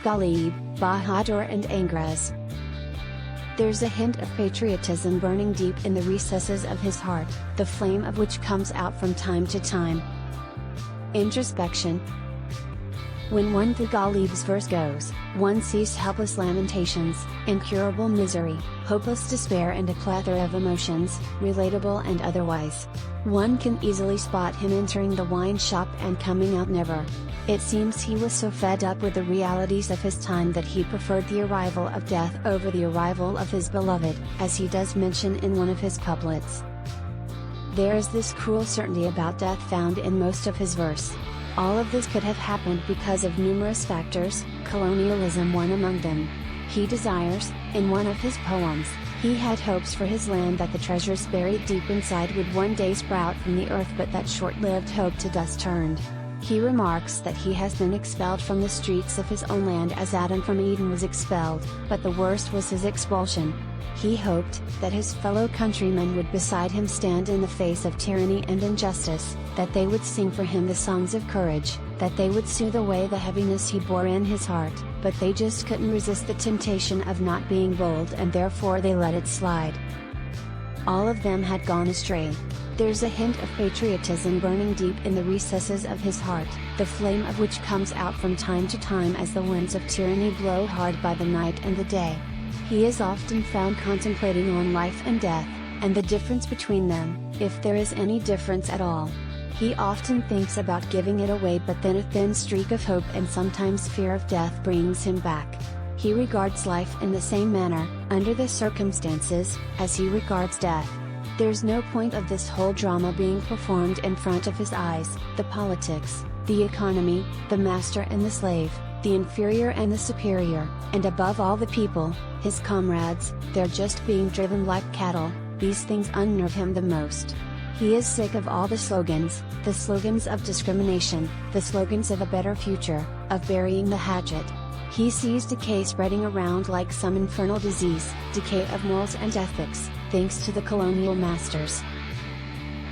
Ghalib, Bahadur and Angrez. There's a hint of patriotism burning deep in the recesses of his heart, the flame of which comes out from time to time. Introspection. When one through Ghalib's verse goes, one sees helpless lamentations, incurable misery, hopeless despair and a plethora of emotions, relatable and otherwise. One can easily spot him entering the wine shop and coming out never. It seems he was so fed up with the realities of his time that he preferred the arrival of death over the arrival of his beloved, as he does mention in one of his couplets. There is this cruel certainty about death found in most of his verse. All of this could have happened because of numerous factors, colonialism one among them. He desires, in one of his poems, he had hopes for his land that the treasures buried deep inside would one day sprout from the earth, but that short-lived hope to dust turned. He remarks that he has been expelled from the streets of his own land as Adam from Eden was expelled, but the worst was his expulsion. He hoped that his fellow countrymen would beside him stand in the face of tyranny and injustice, that they would sing for him the songs of courage, that they would soothe away the heaviness he bore in his heart, but they just couldn't resist the temptation of not being bold and therefore they let it slide. All of them had gone astray. There's a hint of patriotism burning deep in the recesses of his heart, the flame of which comes out from time to time as the winds of tyranny blow hard by the night and the day. He is often found contemplating on life and death, and the difference between them, if there is any difference at all. He often thinks about giving it away, but then a thin streak of hope and sometimes fear of death brings him back. He regards life in the same manner, under the circumstances, as he regards death. There's no point of this whole drama being performed in front of his eyes, the politics, the economy, the master and the slave, the inferior and the superior, and above all the people, his comrades. They're just being driven like cattle. These things unnerve him the most. He is sick of all the slogans of discrimination, the slogans of a better future, of burying the hatchet. He sees decay spreading around like some infernal disease, decay of morals and ethics, thanks to the colonial masters.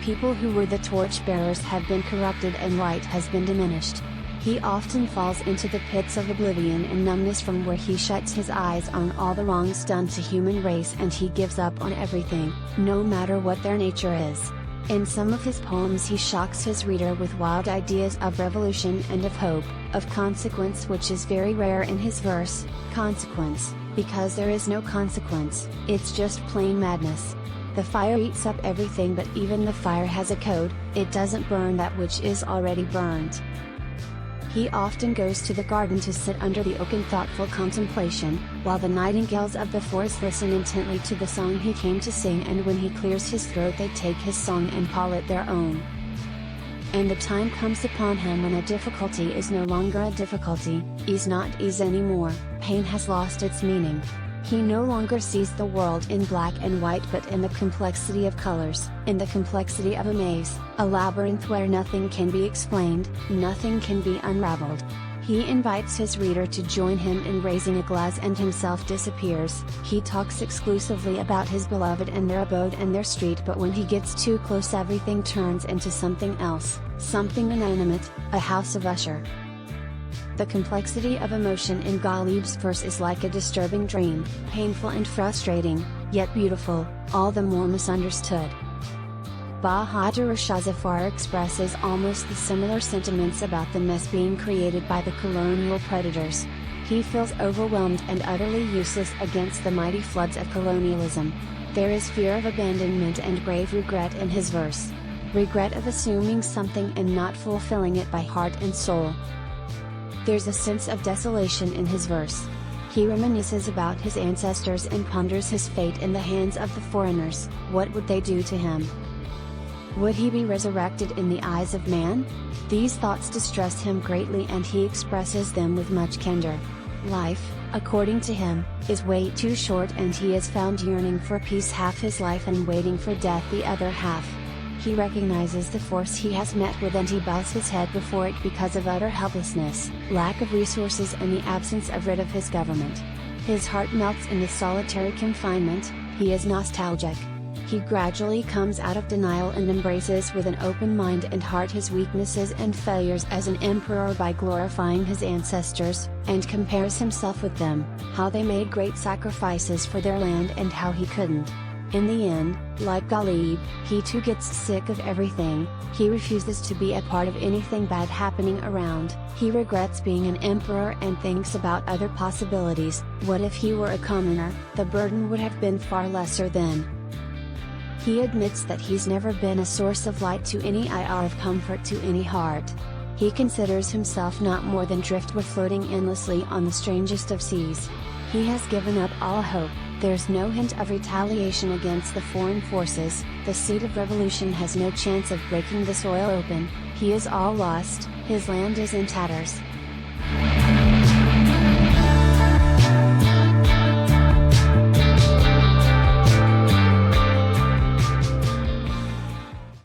People who were the torch-bearers have been corrupted and light has been diminished. He often falls into the pits of oblivion and numbness from where he shuts his eyes on all the wrongs done to human race and he gives up on everything, no matter what their nature is. In some of his poems he shocks his reader with wild ideas of revolution and of hope, of consequence, which is very rare in his verse. Consequence, because there is no consequence, it's just plain madness. The fire eats up everything, but even the fire has a code, it doesn't burn that which is already burned. He often goes to the garden to sit under the oak in thoughtful contemplation, while the nightingales of the forest listen intently to the song he came to sing, and when he clears his throat they take his song and call it their own. And the time comes upon him when a difficulty is no longer a difficulty, ease not ease anymore, pain has lost its meaning. He no longer sees the world in black and white but in the complexity of colors, in the complexity of a maze, a labyrinth where nothing can be explained, nothing can be unraveled. He invites his reader to join him in raising a glass and himself disappears. He talks exclusively about his beloved and their abode and their street, but when he gets too close everything turns into something else, something inanimate, a house of usher. The complexity of emotion in Ghalib's verse is like a disturbing dream, painful and frustrating, yet beautiful, all the more misunderstood. Bahadur Shahzafar expresses almost the similar sentiments about the mess being created by the colonial predators. He feels overwhelmed and utterly useless against the mighty floods of colonialism. There is fear of abandonment and grave regret in his verse. Regret of assuming something and not fulfilling it by heart and soul. There's a sense of desolation in his verse. He reminisces about his ancestors and ponders his fate in the hands of the foreigners. What would they do to him? Would he be resurrected in the eyes of man? These thoughts distress him greatly and he expresses them with much candor. Life, according to him, is way too short and he is found yearning for peace half his life and waiting for death the other half. He recognizes the force he has met with and he bows his head before it because of utter helplessness, lack of resources and the absence of writ of his government. His heart melts in the solitary confinement. He is nostalgic. He gradually comes out of denial and embraces with an open mind and heart his weaknesses and failures as an emperor by glorifying his ancestors, and compares himself with them, how they made great sacrifices for their land and how he couldn't. In the end, like Ghalib, he too gets sick of everything. He refuses to be a part of anything bad happening around. He regrets being an emperor and thinks about other possibilities. What if he were a commoner? The burden would have been far lesser then. He admits that he's never been a source of light to any eye or of comfort to any heart. He considers himself not more than driftwood floating endlessly on the strangest of seas. He has given up all hope. There's no hint of retaliation against the foreign forces, the seed of revolution has no chance of breaking the soil open, he is all lost, his land is in tatters.